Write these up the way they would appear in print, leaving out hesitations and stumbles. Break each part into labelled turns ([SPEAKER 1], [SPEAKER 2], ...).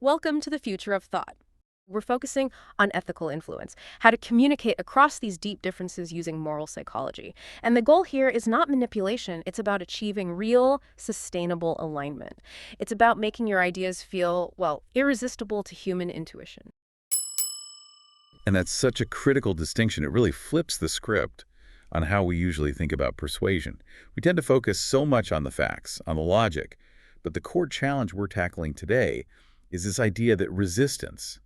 [SPEAKER 1] Welcome to the future of thought. We're focusing on ethical influence, how to communicate across these deep differences using moral psychology. And the goal here is not manipulation, it's about achieving real, sustainable alignment. It's about making your ideas feel, well, irresistible to human intuition.
[SPEAKER 2] And that's such a critical distinction. It really flips the script on how we usually think about persuasion. We tend to focus so much on the facts, on the logic, but the core challenge we're tackling today is this idea that resistance,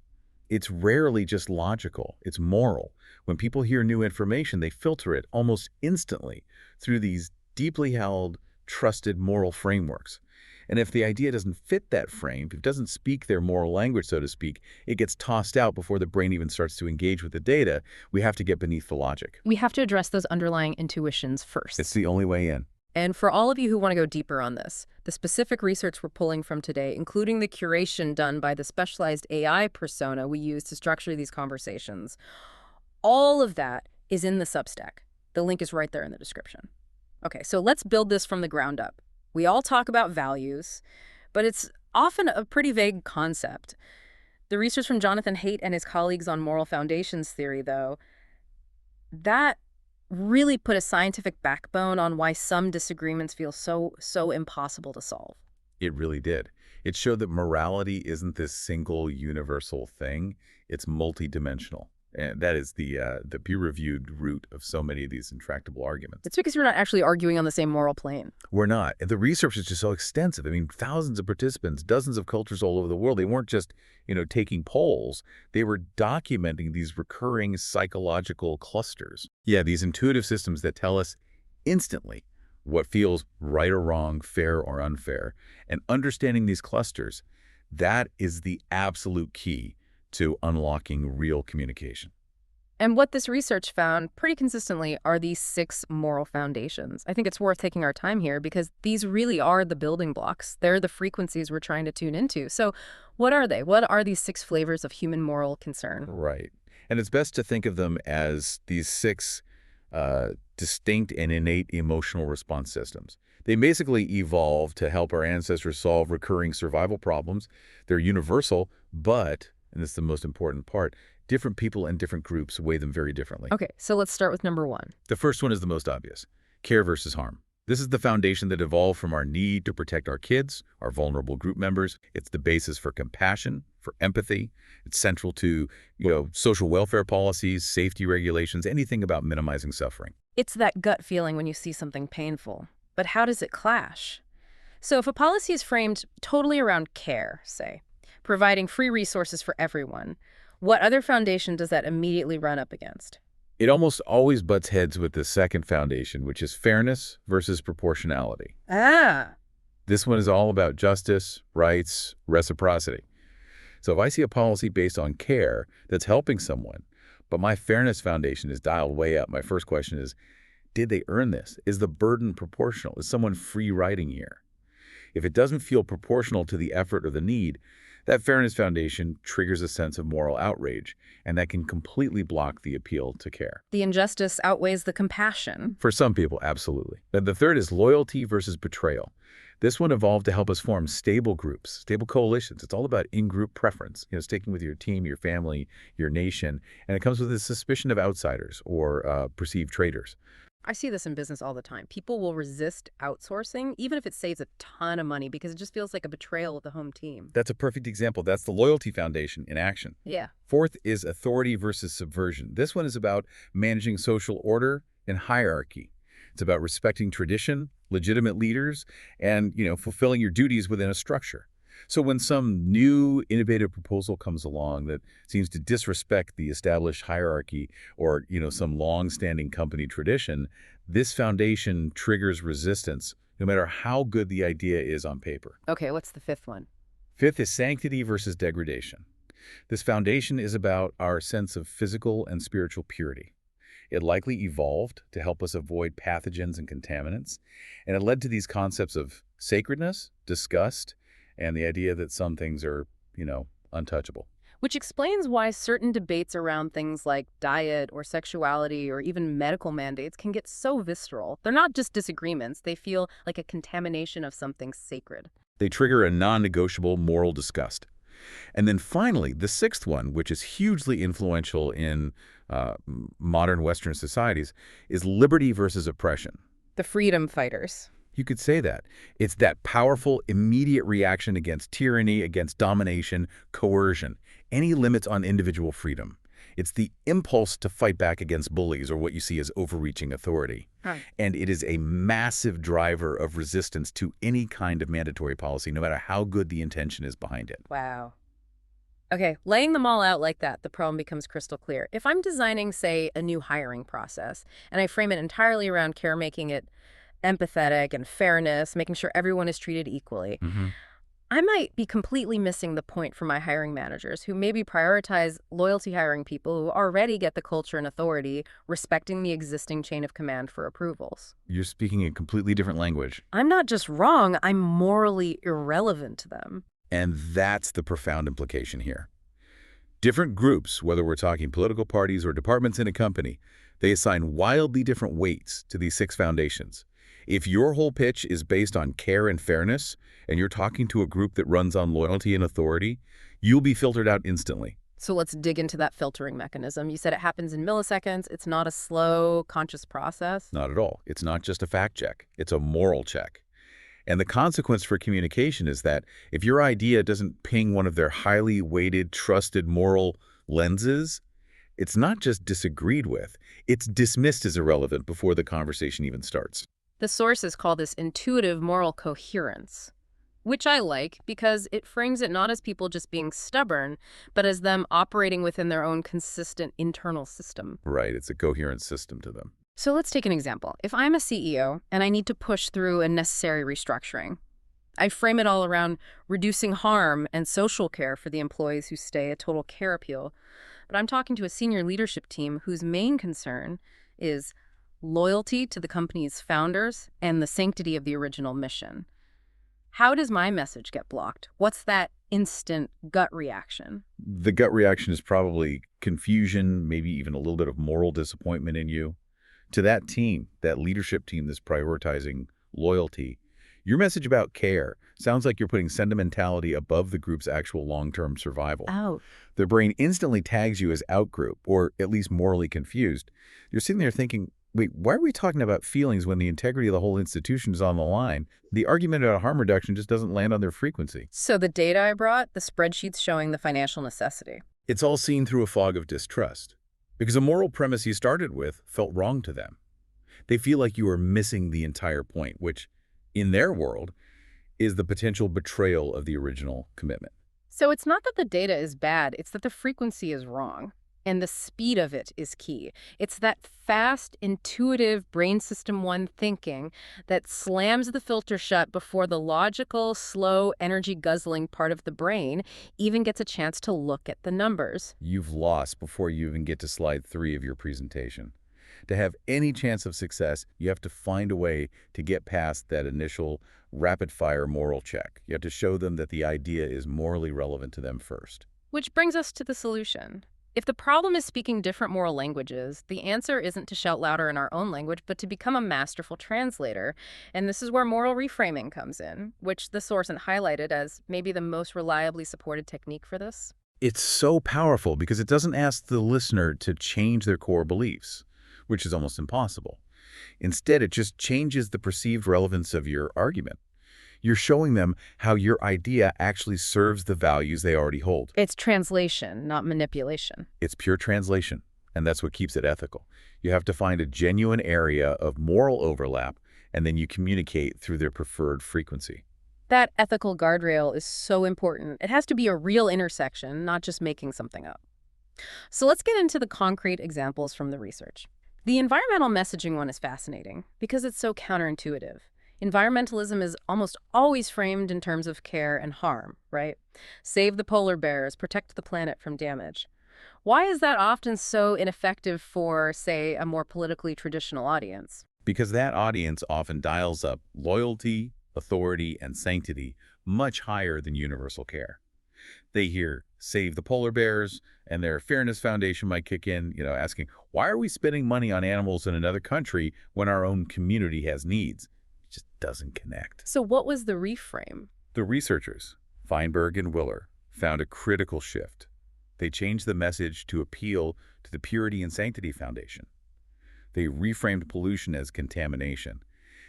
[SPEAKER 2] it's rarely just logical, it's moral. When people hear new information, they filter it almost instantly through these deeply held, trusted moral frameworks. And if the idea doesn't fit that frame, if it doesn't speak their moral language, so to speak, it gets tossed out before the brain even starts to engage with the data. We have to get beneath the logic.
[SPEAKER 1] We have to address those underlying intuitions first.
[SPEAKER 2] It's the only way in.
[SPEAKER 1] And for all of you who want to go deeper on this, the specific research we're pulling from today, including the curation done by the specialized AI persona we use to structure these conversations, all of that is in the Substack. The link is right there in the description. Okay, so let's build this from the ground up. We all talk about values, but it's often a pretty vague concept. The research from Jonathan Haidt and his colleagues on moral foundations theory, though, that really put a scientific backbone on why some disagreements feel so impossible to solve.
[SPEAKER 2] It really did. It showed that morality isn't this single universal thing. It's multidimensional. And that is the peer-reviewed root of so many of these intractable arguments.
[SPEAKER 1] It's because we're not actually arguing on the same moral plane.
[SPEAKER 2] We're not. And the research is just so extensive. I mean, thousands of participants, dozens of cultures all over the world. They weren't just, taking polls. They were documenting these recurring psychological clusters. Yeah, these intuitive systems that tell us instantly what feels right or wrong, fair or unfair. And understanding these clusters, that is the absolute key to unlocking real communication.
[SPEAKER 1] And what this research found pretty consistently are these 6 moral foundations. I think it's worth taking our time here because these really are the building blocks. They're the frequencies we're trying to tune into. So what are they? What are these 6 flavors of human moral concern?
[SPEAKER 2] Right. And it's best to think of them as these 6 distinct and innate emotional response systems. They basically evolved to help our ancestors solve recurring survival problems. They're universal, but, and this is the most important part, different people and different groups weigh them very differently.
[SPEAKER 1] Okay, so let's start with number 1.
[SPEAKER 2] The first one is the most obvious: care versus harm. This is the foundation that evolved from our need to protect our kids, our vulnerable group members. It's the basis for compassion, for empathy. It's central to, social welfare policies, safety regulations, anything about minimizing suffering.
[SPEAKER 1] It's that gut feeling when you see something painful. But how does it clash? So if a policy is framed totally around care, say, providing free resources for everyone, what other foundation does that immediately run up against?
[SPEAKER 2] It almost always butts heads with the second foundation, which is fairness versus proportionality.
[SPEAKER 1] Ah.
[SPEAKER 2] This one is all about justice, rights, reciprocity. So if I see a policy based on care that's helping someone, but my fairness foundation is dialed way up, my first question is, did they earn this? Is the burden proportional? Is someone free riding here? If it doesn't feel proportional to the effort or the need, that fairness foundation triggers a sense of moral outrage, and that can completely block the appeal to care.
[SPEAKER 1] The injustice outweighs the compassion.
[SPEAKER 2] For some people, absolutely. But the third is loyalty versus betrayal. This one evolved to help us form stable groups, stable coalitions. It's all about in-group preference, sticking with your team, your family, your nation, and it comes with a suspicion of outsiders or perceived traitors.
[SPEAKER 1] I see this in business all the time. People will resist outsourcing, even if it saves a ton of money, because it just feels like a betrayal of the home team.
[SPEAKER 2] That's a perfect example. That's the loyalty foundation in action.
[SPEAKER 1] Yeah.
[SPEAKER 2] Fourth is authority versus subversion. This one is about managing social order and hierarchy. It's about respecting tradition, legitimate leaders, and, fulfilling your duties within a structure. So when some new innovative proposal comes along that seems to disrespect the established hierarchy or, some long-standing company tradition, this foundation triggers resistance no matter how good the idea is on paper.
[SPEAKER 1] Okay, what's the 5th one?
[SPEAKER 2] 5th is sanctity versus degradation. This foundation is about our sense of physical and spiritual purity. It likely evolved to help us avoid pathogens and contaminants, and it led to these concepts of sacredness, disgust, and the idea that some things are, untouchable.
[SPEAKER 1] Which explains why certain debates around things like diet or sexuality or even medical mandates can get so visceral. They're not just disagreements. They feel like a contamination of something sacred.
[SPEAKER 2] They trigger a non-negotiable moral disgust. And then finally, the sixth one, which is hugely influential in modern Western societies, is liberty versus oppression.
[SPEAKER 1] The freedom fighters.
[SPEAKER 2] You could say that. It's that powerful, immediate reaction against tyranny, against domination, coercion, any limits on individual freedom. It's the impulse to fight back against bullies or what you see as overreaching authority.
[SPEAKER 1] Huh.
[SPEAKER 2] And it is a massive driver of resistance to any kind of mandatory policy, no matter how good the intention is behind it.
[SPEAKER 1] Wow. Okay, laying them all out like that, the problem becomes crystal clear. If I'm designing, say, a new hiring process, and I frame it entirely around care, making it empathetic and fairness, making sure everyone is treated equally, I might be completely missing the point for my hiring managers who maybe prioritize loyalty hiring people who already get the culture and authority, respecting the existing chain of command for approvals.
[SPEAKER 2] You're speaking a completely different language.
[SPEAKER 1] I'm not just wrong, I'm morally irrelevant to them.
[SPEAKER 2] And that's the profound implication here. Different groups, whether we're talking political parties or departments in a company, they assign wildly different weights to these six foundations. If your whole pitch is based on care and fairness, and you're talking to a group that runs on loyalty and authority, you'll be filtered out instantly.
[SPEAKER 1] So let's dig into that filtering mechanism. You said it happens in milliseconds. It's not a slow, conscious process.
[SPEAKER 2] Not at all. It's not just a fact check. It's a moral check. And the consequence for communication is that if your idea doesn't ping one of their highly weighted, trusted moral lenses, it's not just disagreed with, it's dismissed as irrelevant before the conversation even starts.
[SPEAKER 1] The sources call this intuitive moral coherence, which I like because it frames it not as people just being stubborn, but as them operating within their own consistent internal system.
[SPEAKER 2] Right, it's a coherent system to them.
[SPEAKER 1] So let's take an example. If I'm a CEO and I need to push through a necessary restructuring, I frame it all around reducing harm and social care for the employees who stay, a total care appeal. But I'm talking to a senior leadership team whose main concern is loyalty to the company's founders and the sanctity of the original mission. How does my message get blocked? What's that instant gut reaction?
[SPEAKER 2] The gut reaction is probably confusion, maybe even a little bit of moral disappointment in you. To that team, that leadership team that's prioritizing loyalty, your message about care sounds like you're putting sentimentality above the group's actual long-term survival.
[SPEAKER 1] Oh.
[SPEAKER 2] The brain instantly tags you as outgroup, or at least morally confused. You're sitting there thinking, wait, why are we talking about feelings when the integrity of the whole institution is on the line? The argument about harm reduction just doesn't land on their frequency.
[SPEAKER 1] So the data I brought, the spreadsheets showing the financial necessity.
[SPEAKER 2] It's all seen through a fog of distrust, because a moral premise you started with felt wrong to them. They feel like you are missing the entire point, which, in their world, is the potential betrayal of the original commitment.
[SPEAKER 1] So it's not that the data is bad, it's that the frequency is wrong. And the speed of it is key. It's that fast, intuitive brain system one thinking that slams the filter shut before the logical, slow, energy-guzzling part of the brain even gets a chance to look at the numbers.
[SPEAKER 2] You've lost before you even get to slide 3 of your presentation. To have any chance of success, you have to find a way to get past that initial rapid-fire moral check. You have to show them that the idea is morally relevant to them first.
[SPEAKER 1] Which brings us to the solution. If the problem is speaking different moral languages, the answer isn't to shout louder in our own language, but to become a masterful translator. And this is where moral reframing comes in, which the source highlighted as maybe the most reliably supported technique for this.
[SPEAKER 2] It's so powerful because it doesn't ask the listener to change their core beliefs, which is almost impossible. Instead, it just changes the perceived relevance of your argument. You're showing them how your idea actually serves the values they already hold.
[SPEAKER 1] It's translation, not manipulation.
[SPEAKER 2] It's pure translation, and that's what keeps it ethical. You have to find a genuine area of moral overlap, and then you communicate through their preferred frequency.
[SPEAKER 1] That ethical guardrail is so important. It has to be a real intersection, not just making something up. So let's get into the concrete examples from the research. The environmental messaging one is fascinating because it's so counterintuitive. Environmentalism is almost always framed in terms of care and harm, right? Save the polar bears, protect the planet from damage. Why is that often so ineffective for, say, a more politically traditional audience?
[SPEAKER 2] Because that audience often dials up loyalty, authority, and sanctity much higher than universal care. They hear, save the polar bears, and their fairness foundation might kick in, asking, why are we spending money on animals in another country when our own community has needs? Just doesn't connect.
[SPEAKER 1] So what was the reframe?
[SPEAKER 2] The researchers, Feinberg and Willer, found a critical shift. They changed the message to appeal to the Purity and Sanctity Foundation. They reframed pollution as contamination.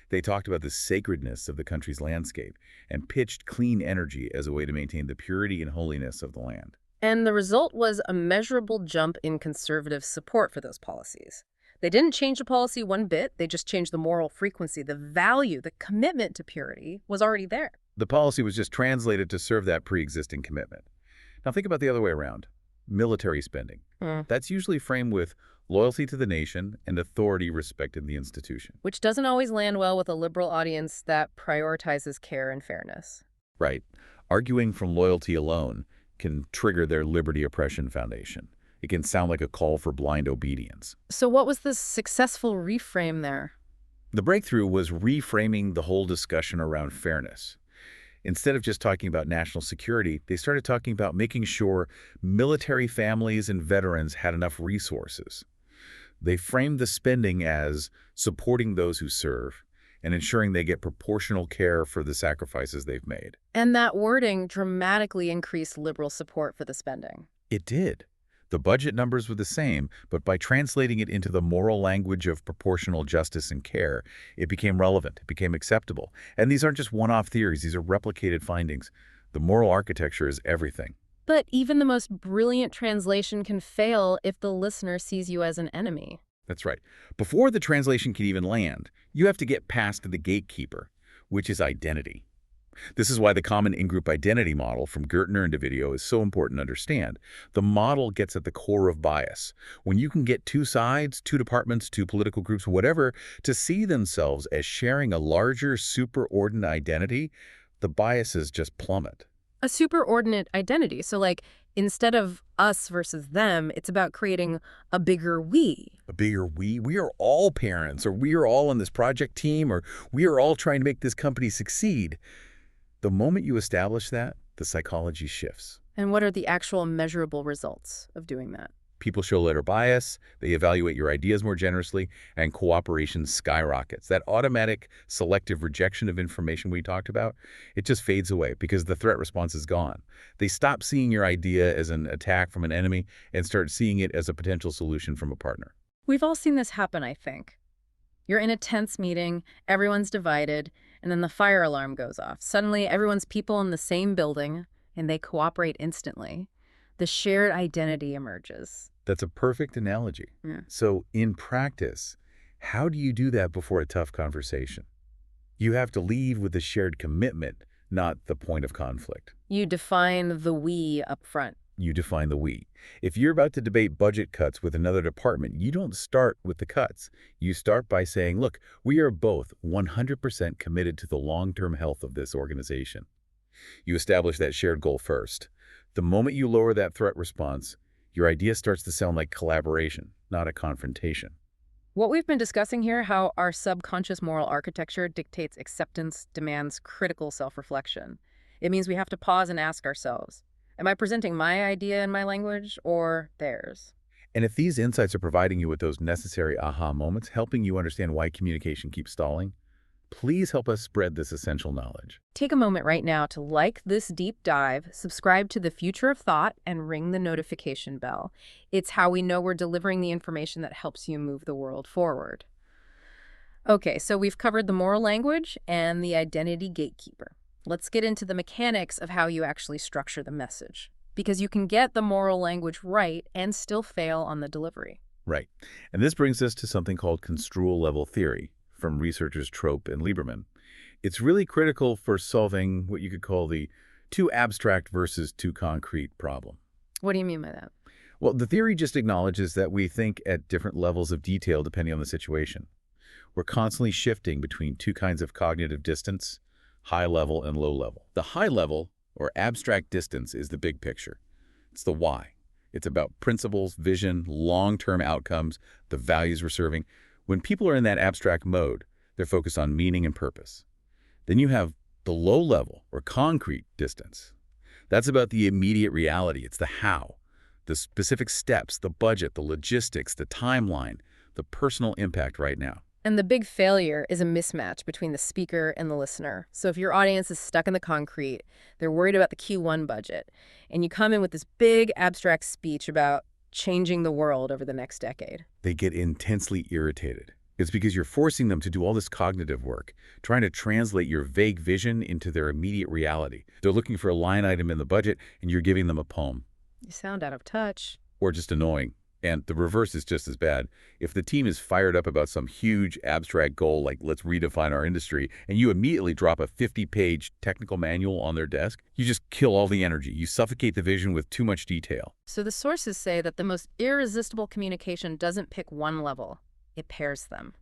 [SPEAKER 2] They talked about the sacredness of the country's landscape and pitched clean energy as a way to maintain the purity and holiness of the land.
[SPEAKER 1] And the result was a measurable jump in conservative support for those policies. They didn't change the policy one bit, they just changed the moral frequency. The value, the commitment to purity was already there.
[SPEAKER 2] The policy was just translated to serve that pre-existing commitment. Now think about the other way around. Military spending. That's usually framed with loyalty to the nation and authority respect in the institution.
[SPEAKER 1] Which doesn't always land well with a liberal audience that prioritizes care and fairness.
[SPEAKER 2] Right. Arguing from loyalty alone can trigger their liberty oppression foundation. It can sound like a call for blind obedience.
[SPEAKER 1] So what was the successful reframe there?
[SPEAKER 2] The breakthrough was reframing the whole discussion around fairness. Instead of just talking about national security, they started talking about making sure military families and veterans had enough resources. They framed the spending as supporting those who serve and ensuring they get proportional care for the sacrifices they've made.
[SPEAKER 1] And that wording dramatically increased liberal support for the spending.
[SPEAKER 2] It did. The budget numbers were the same, but by translating it into the moral language of proportional justice and care, it became relevant, it became acceptable. And these aren't just one-off theories, these are replicated findings. The moral architecture is everything.
[SPEAKER 1] But even the most brilliant translation can fail if the listener sees you as an enemy.
[SPEAKER 2] That's right. Before the translation can even land, you have to get past the gatekeeper, which is identity. This is why the common in-group identity model from Gertner and DeVideo is so important to understand. The model gets at the core of bias. When you can get two sides, two departments, two political groups, whatever, to see themselves as sharing a larger superordinate identity, the biases just plummet.
[SPEAKER 1] A superordinate identity. So like, instead of us versus them, it's about creating a bigger we.
[SPEAKER 2] A bigger we? We are all parents, or we are all on this project team, or we are all trying to make this company succeed. The moment you establish that, the psychology shifts.
[SPEAKER 1] And what are the actual measurable results of doing that?
[SPEAKER 2] People show lighter bias, they evaluate your ideas more generously, and cooperation skyrockets. That automatic selective rejection of information we talked about, it just fades away because the threat response is gone. They stop seeing your idea as an attack from an enemy and start seeing it as a potential solution from a partner.
[SPEAKER 1] We've all seen this happen, I think. You're in a tense meeting, everyone's divided, and then the fire alarm goes off. Suddenly, everyone's people in the same building, and they cooperate instantly. The shared identity emerges.
[SPEAKER 2] That's a perfect analogy.
[SPEAKER 1] Yeah.
[SPEAKER 2] So in practice, how do you do that before a tough conversation? You have to leave with a shared commitment, not the point of conflict.
[SPEAKER 1] You define the we up front.
[SPEAKER 2] You define the we. If you're about to debate budget cuts with another department, you don't start with the cuts. You start by saying, look, we are both 100% committed to the long-term health of this organization. You establish that shared goal first. The moment you lower that threat response, your idea starts to sound like collaboration, not a confrontation.
[SPEAKER 1] What we've been discussing here, how our subconscious moral architecture dictates acceptance, demands critical self-reflection. It means we have to pause and ask ourselves, am I presenting my idea in my language or theirs?
[SPEAKER 2] And if these insights are providing you with those necessary aha moments, helping you understand why communication keeps stalling, please help us spread this essential knowledge.
[SPEAKER 1] Take a moment right now to like this deep dive, subscribe to The Future of Thought, and ring the notification bell. It's how we know we're delivering the information that helps you move the world forward. Okay, so we've covered the moral language and the identity gatekeeper. Let's get into the mechanics of how you actually structure the message, because you can get the moral language right and still fail on the delivery.
[SPEAKER 2] Right. And this brings us to something called construal level theory from researchers Trope and Lieberman. It's really critical for solving what you could call the too abstract versus too concrete problem.
[SPEAKER 1] What do you mean by that?
[SPEAKER 2] Well, the theory just acknowledges that we think at different levels of detail depending on the situation. We're constantly shifting between two kinds of cognitive distance, high level and low level. The high level, or abstract distance, is the big picture. It's the why. It's about principles, vision, long-term outcomes, the values we're serving. When people are in that abstract mode, they're focused on meaning and purpose. Then you have the low level, or concrete distance. That's about the immediate reality. It's the how, the specific steps, the budget, the logistics, the timeline, the personal impact right now.
[SPEAKER 1] And the big failure is a mismatch between the speaker and the listener. So if your audience is stuck in the concrete, they're worried about the Q1 budget, and you come in with this big abstract speech about changing the world over the next decade.
[SPEAKER 2] They get intensely irritated. It's because you're forcing them to do all this cognitive work, trying to translate your vague vision into their immediate reality. They're looking for a line item in the budget, and you're giving them a poem.
[SPEAKER 1] You sound out of touch.
[SPEAKER 2] Or just annoying. And the reverse is just as bad. If the team is fired up about some huge abstract goal like let's redefine our industry, and you immediately drop a 50-page technical manual on their desk, you just kill all the energy. You suffocate the vision with too much detail.
[SPEAKER 1] So the sources say that the most irresistible communication doesn't pick one level. It pairs them.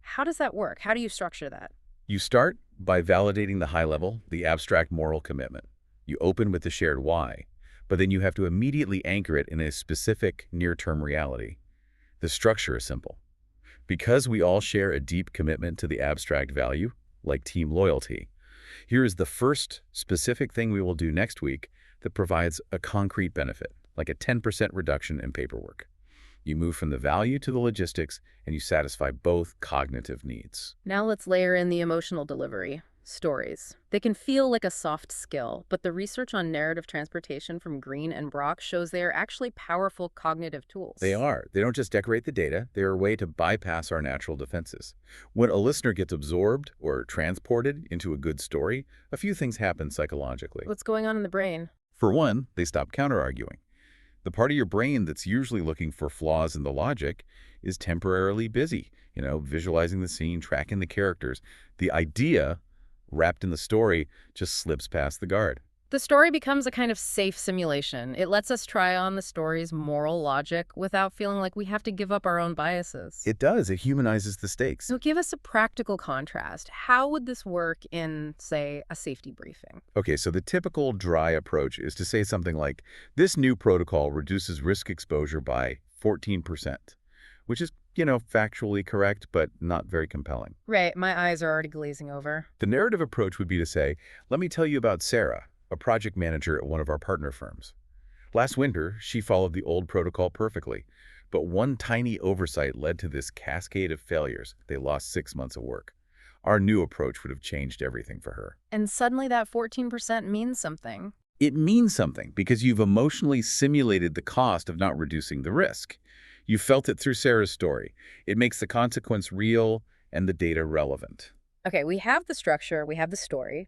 [SPEAKER 1] How does that work? How do you structure that?
[SPEAKER 2] You start by validating the high level, the abstract moral commitment. You open with the shared why, but then you have to immediately anchor it in a specific near-term reality. The structure is simple. Because we all share a deep commitment to the abstract value, like team loyalty, here is the first specific thing we will do next week that provides a concrete benefit, like a 10% reduction in paperwork. You move from the value to the logistics, and you satisfy both cognitive needs.
[SPEAKER 1] Now let's layer in the emotional delivery. Stories. They can feel like a soft skill, but the research on narrative transportation from Green and Brock shows they are actually powerful cognitive tools.
[SPEAKER 2] They are. They don't just decorate the data. They are a way to bypass our natural defenses. When a listener gets absorbed or transported into a good story, a few things happen psychologically.
[SPEAKER 1] What's going on in the brain?
[SPEAKER 2] For one, they stop counter-arguing. The part of your brain that's usually looking for flaws in the logic is temporarily busy, visualizing the scene, tracking the characters. The idea wrapped in the story just slips past the guard.
[SPEAKER 1] The story becomes a kind of safe simulation. It lets us try on the story's moral logic without feeling like we have to give up our own biases.
[SPEAKER 2] It does. It humanizes the stakes.
[SPEAKER 1] So give us a practical contrast. How would this work in, say, a safety briefing?
[SPEAKER 2] Okay, so the typical dry approach is to say something like, this new protocol reduces risk exposure by 14%, which is, factually correct, but not very compelling.
[SPEAKER 1] Right. My eyes are already glazing over.
[SPEAKER 2] The narrative approach would be to say, let me tell you about Sarah, a project manager at one of our partner firms. Last winter, she followed the old protocol perfectly, but one tiny oversight led to this cascade of failures. They lost 6 months of work. Our new approach would have changed everything for her.
[SPEAKER 1] And suddenly that 14% means something.
[SPEAKER 2] It means something because you've emotionally simulated the cost of not reducing the risk. You felt it through Sarah's story. It makes the consequence real and the data relevant.
[SPEAKER 1] Okay, we have the structure, we have the story.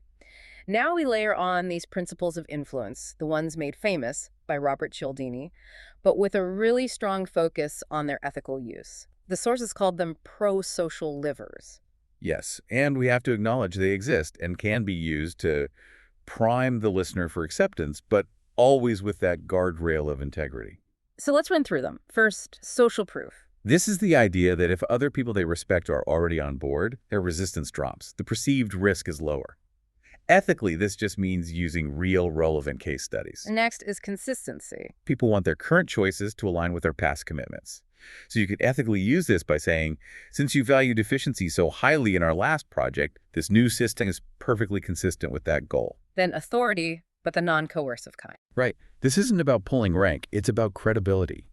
[SPEAKER 1] Now we layer on these principles of influence, the ones made famous by Robert Cialdini, but with a really strong focus on their ethical use. The sources called them pro-social livers.
[SPEAKER 2] Yes, and we have to acknowledge they exist and can be used to prime the listener for acceptance, but always with that guardrail of integrity.
[SPEAKER 1] So let's run through them. First, social proof.
[SPEAKER 2] This is the idea that if other people they respect are already on board, their resistance drops. The perceived risk is lower. Ethically, this just means using real, relevant case studies.
[SPEAKER 1] Next is consistency.
[SPEAKER 2] People want their current choices to align with their past commitments. So you could ethically use this by saying, since you valued efficiency so highly in our last project, this new system is perfectly consistent with that goal.
[SPEAKER 1] Then authority, but the non-coercive kind.
[SPEAKER 2] Right. This isn't about pulling rank. It's about credibility.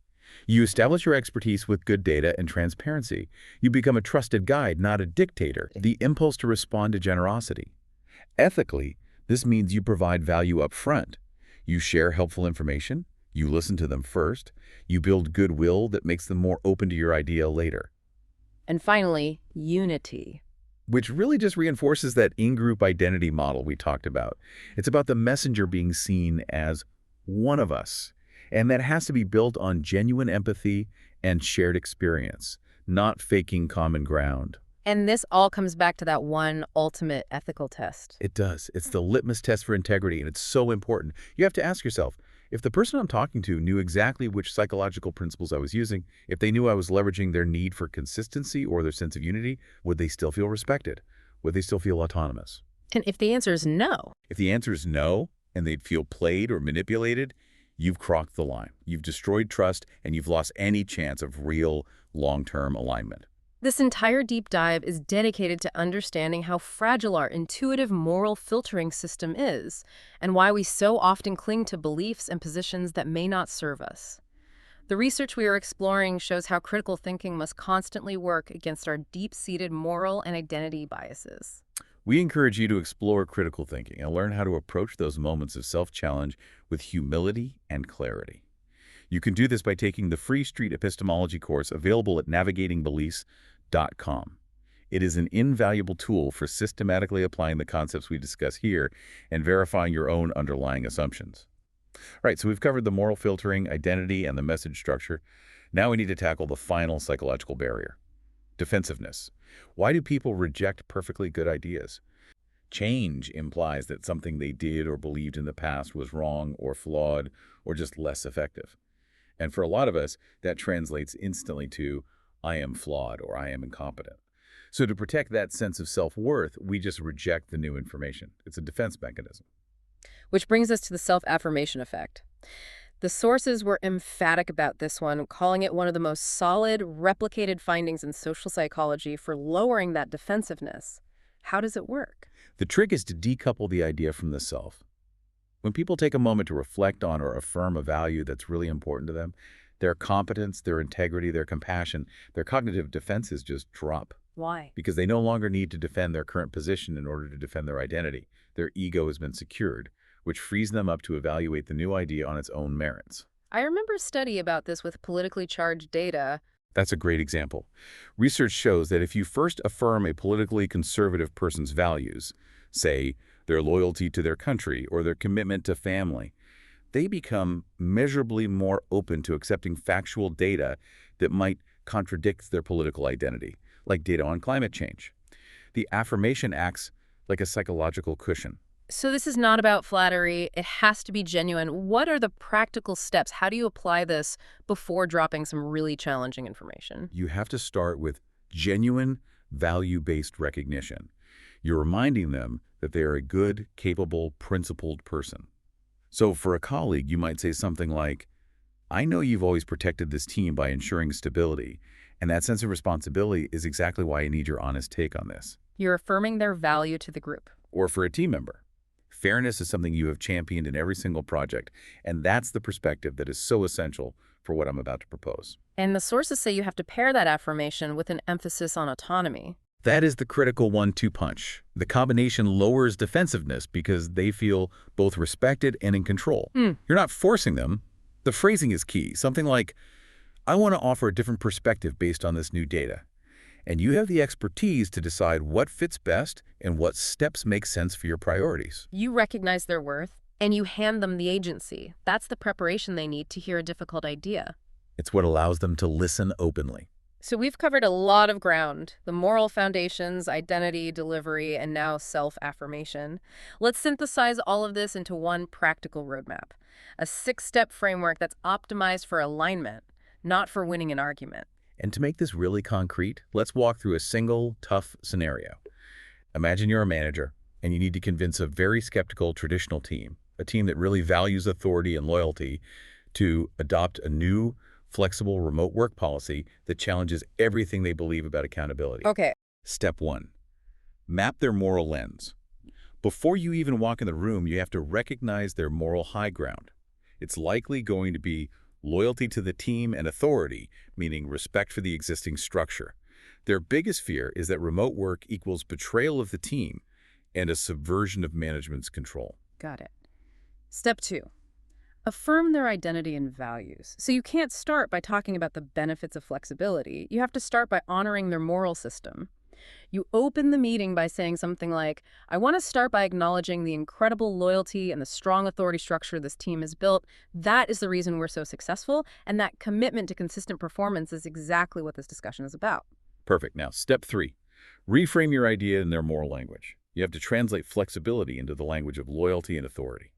[SPEAKER 2] You establish your expertise with good data and transparency. You become a trusted guide, not a dictator. The impulse to respond to generosity. Ethically, this means you provide value up front. You share helpful information. You listen to them first. You build goodwill that makes them more open to your idea later.
[SPEAKER 1] And finally, unity.
[SPEAKER 2] Which really just reinforces that Ingroup identity model we talked about. It's about the messenger being seen as one of us. And that has to be built on genuine empathy and shared experience, not faking common ground.
[SPEAKER 1] And this all comes back to that one ultimate ethical test.
[SPEAKER 2] It does. It's the litmus test for integrity, and it's so important. You have to ask yourself, if the person I'm talking to knew exactly which psychological principles I was using, if they knew I was leveraging their need for consistency or their sense of unity, would they still feel respected? Would they still feel autonomous?
[SPEAKER 1] And if the answer is no?
[SPEAKER 2] If the answer is no, and they'd feel played or manipulated, you've crossed the line. You've destroyed trust, and you've lost any chance of real long-term alignment.
[SPEAKER 1] This entire deep dive is dedicated to understanding how fragile our intuitive moral filtering system is, and why we so often cling to beliefs and positions that may not serve us. The research we are exploring shows how critical thinking must constantly work against our deep-seated moral and identity biases.
[SPEAKER 2] We encourage you to explore critical thinking and learn how to approach those moments of self-challenge with humility and clarity. You can do this by taking the free street epistemology course available at navigatingbeliefs.com. It is an invaluable tool for systematically applying the concepts we discuss here and verifying your own underlying assumptions. All right, so we've covered the moral filtering, identity, and the message structure. Now we need to tackle the final psychological barrier: defensiveness. Why do people reject perfectly good ideas? Change implies that something they did or believed in the past was wrong or flawed or just less effective. And for a lot of us, that translates instantly to, I am flawed or I am incompetent. So to protect that sense of self-worth, we just reject the new information. It's a defense mechanism.
[SPEAKER 1] Which brings us to the self-affirmation effect. The sources were emphatic about this one, calling it one of the most solid, replicated findings in social psychology for lowering that defensiveness. How does it work?
[SPEAKER 2] The trick is to decouple the idea from the self. When people take a moment to reflect on or affirm a value that's really important to them, their competence, their integrity, their compassion, their cognitive defenses just drop.
[SPEAKER 1] Why?
[SPEAKER 2] Because they no longer need to defend their current position in order to defend their identity. Their ego has been secured, which frees them up to evaluate the new idea on its own merits.
[SPEAKER 1] I remember a study about this with politically charged data.
[SPEAKER 2] That's a great example. Research shows that if you first affirm a politically conservative person's values, say their loyalty to their country or their commitment to family, they become measurably more open to accepting factual data that might contradict their political identity, like data on climate change. The affirmation acts like a psychological cushion.
[SPEAKER 1] So this is not about flattery. It has to be genuine. What are the practical steps? How do you apply this before dropping some really challenging information?
[SPEAKER 2] You have to start with genuine, value-based recognition. You're reminding them that they are a good, capable, principled person. So for a colleague, you might say something like, I know you've always protected this team by ensuring stability, and that sense of responsibility is exactly why I need your honest take on this.
[SPEAKER 1] You're affirming their value to the group.
[SPEAKER 2] Or for a team member, fairness is something you have championed in every single project, and that's the perspective that is so essential for what I'm about to propose.
[SPEAKER 1] And the sources say you have to pair that affirmation with an emphasis on autonomy.
[SPEAKER 2] That is the critical 1-2 punch. The combination lowers defensiveness because they feel both respected and in control. You're not forcing them. The phrasing is key. Something like, I want to offer a different perspective based on this new data. And you have the expertise to decide what fits best and what steps make sense for your priorities.
[SPEAKER 1] You recognize their worth, and you hand them the agency. That's the preparation they need to hear a difficult idea.
[SPEAKER 2] It's what allows them to listen openly.
[SPEAKER 1] So we've covered a lot of ground: the moral foundations, identity, delivery, and now self-affirmation. Let's synthesize all of this into one practical roadmap, a 6-step framework that's optimized for alignment, not for winning an argument.
[SPEAKER 2] And to make this really concrete, let's walk through a single, tough scenario. Imagine you're a manager, and you need to convince a very skeptical traditional team, a team that really values authority and loyalty, to adopt a new, flexible remote work policy that challenges everything they believe about accountability.
[SPEAKER 1] Okay.
[SPEAKER 2] Step 1. Map their moral lens. Before you even walk in the room, you have to recognize their moral high ground. It's likely going to be loyalty to the team and authority, meaning respect for the existing structure. Their biggest fear is that remote work equals betrayal of the team and a subversion of management's control.
[SPEAKER 1] Got it. Step 2. Affirm their identity and values. So you can't start by talking about the benefits of flexibility. You have to start by honoring their moral system. You open the meeting by saying something like, I want to start by acknowledging the incredible loyalty and the strong authority structure this team has built. That is the reason we're so successful, and that commitment to consistent performance is exactly what this discussion is about.
[SPEAKER 2] Perfect. Now, step 3. Reframe your idea in their moral language. You have to translate flexibility into the language of loyalty and authority.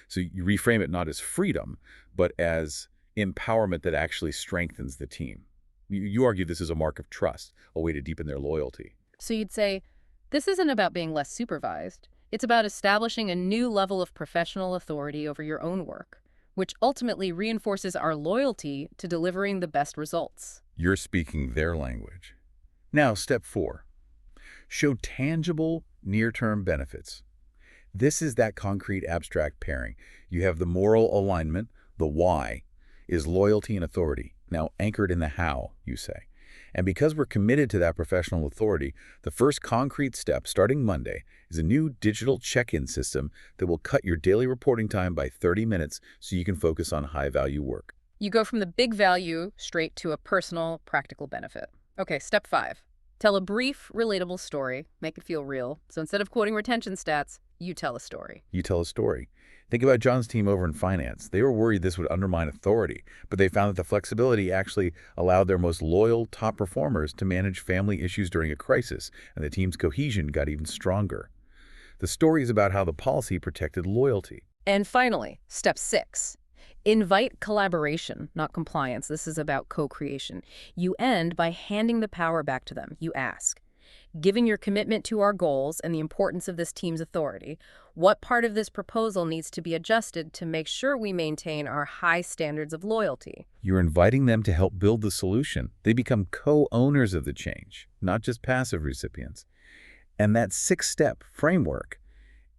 [SPEAKER 2] So you reframe it not as freedom, but as empowerment that actually strengthens the team. You argue this is a mark of trust, a way to deepen their loyalty.
[SPEAKER 1] So you'd say, this isn't about being less supervised. It's about establishing a new level of professional authority over your own work, which ultimately reinforces our loyalty to delivering the best results.
[SPEAKER 2] You're speaking their language. Now, step 4. Show tangible, near-term benefits. This is that concrete abstract pairing. You have the moral alignment, the why, is loyalty and authority, now anchored in the how, you say. And because we're committed to that professional authority, the first concrete step starting Monday is a new digital check-in system that will cut your daily reporting time by 30 minutes so you can focus on high-value work.
[SPEAKER 1] You go from the big value straight to a personal, practical benefit. Okay, step 5. Tell a brief, relatable story. Make it feel real. So instead of quoting retention stats, you tell a story.
[SPEAKER 2] You tell a story. Think about John's team over in finance. They were worried this would undermine authority, but they found that the flexibility actually allowed their most loyal top performers to manage family issues during a crisis, and the team's cohesion got even stronger. The story is about how the policy protected loyalty.
[SPEAKER 1] And finally, step 6. Invite collaboration, not compliance. This is about co-creation. You end by handing the power back to them. You ask, given your commitment to our goals and the importance of this team's authority, what part of this proposal needs to be adjusted to make sure we maintain our high standards of loyalty?
[SPEAKER 2] You're inviting them to help build the solution. They become co-owners of the change, not just passive recipients. And that 6-step framework,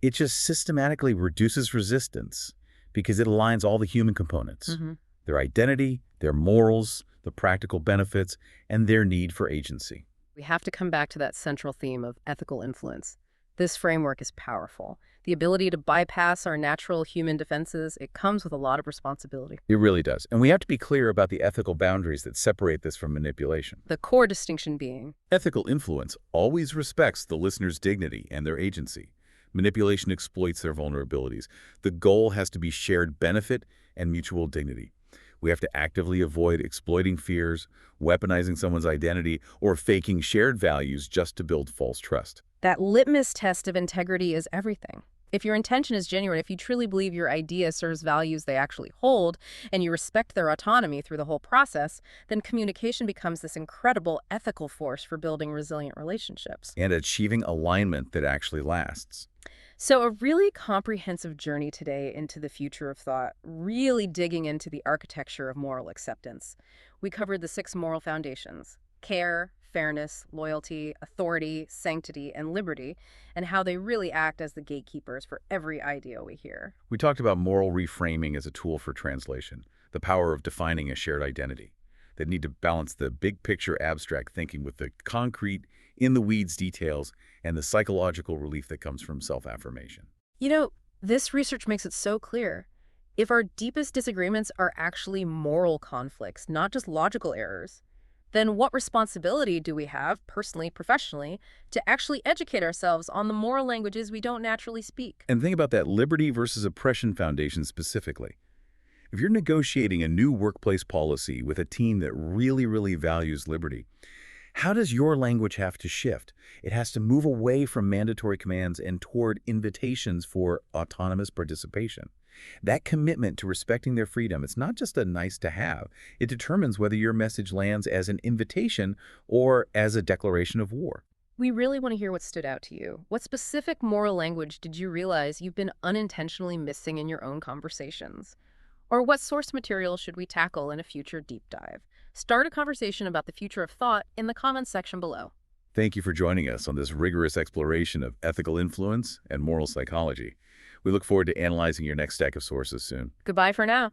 [SPEAKER 2] it just systematically reduces resistance because it aligns all the human components, their identity, their morals, the practical benefits, and their need for agency.
[SPEAKER 1] We have to come back to that central theme of ethical influence. This framework is powerful. The ability to bypass our natural human defenses, it comes with a lot of responsibility.
[SPEAKER 2] It really does. And we have to be clear about the ethical boundaries that separate this from manipulation.
[SPEAKER 1] The core distinction being,
[SPEAKER 2] Ethical influence always respects the listener's dignity and their agency. Manipulation exploits their vulnerabilities. The goal has to be shared benefit and mutual dignity. We have to actively avoid exploiting fears, weaponizing someone's identity, or faking shared values just to build false trust.
[SPEAKER 1] that litmus test of integrity is everything. If your intention is genuine, if you truly believe your idea serves values they actually hold, and you respect their autonomy through the whole process, then communication becomes this incredible ethical force for building resilient relationships.
[SPEAKER 2] And achieving alignment that actually lasts.
[SPEAKER 1] So a really comprehensive journey today into the future of thought, really digging into the architecture of moral acceptance. We covered the 6 moral foundations: care, fairness, loyalty, authority, sanctity, and liberty, and how they really act as the gatekeepers for every idea we hear.
[SPEAKER 2] We talked about moral reframing as a tool for translation, the power of defining a shared identity. That need to balance the big picture abstract thinking with the concrete, in-the-weeds details and the psychological relief that comes from self-affirmation.
[SPEAKER 1] You know, this research makes it so clear. If our deepest disagreements are actually moral conflicts, not just logical errors, then what responsibility do we have, personally, professionally, to actually educate ourselves on the moral languages we don't naturally speak?
[SPEAKER 2] And think about that liberty versus oppression foundation specifically. If you're negotiating a new workplace policy with a team that really values liberty, how does your language have to shift? It has to move away from mandatory commands and toward invitations for autonomous participation. That commitment to respecting their freedom, it's not just a nice to have. It determines whether your message lands as an invitation or as a declaration of war.
[SPEAKER 1] We really want to hear what stood out to you. What specific moral language did you realize you've been unintentionally missing in your own conversations? Or what source material should we tackle in a future deep dive? Start a conversation about the future of thought in the comments section below.
[SPEAKER 2] Thank you for joining us on this rigorous exploration of ethical influence and moral psychology. We look forward to analyzing your next stack of sources soon.
[SPEAKER 1] Goodbye for now.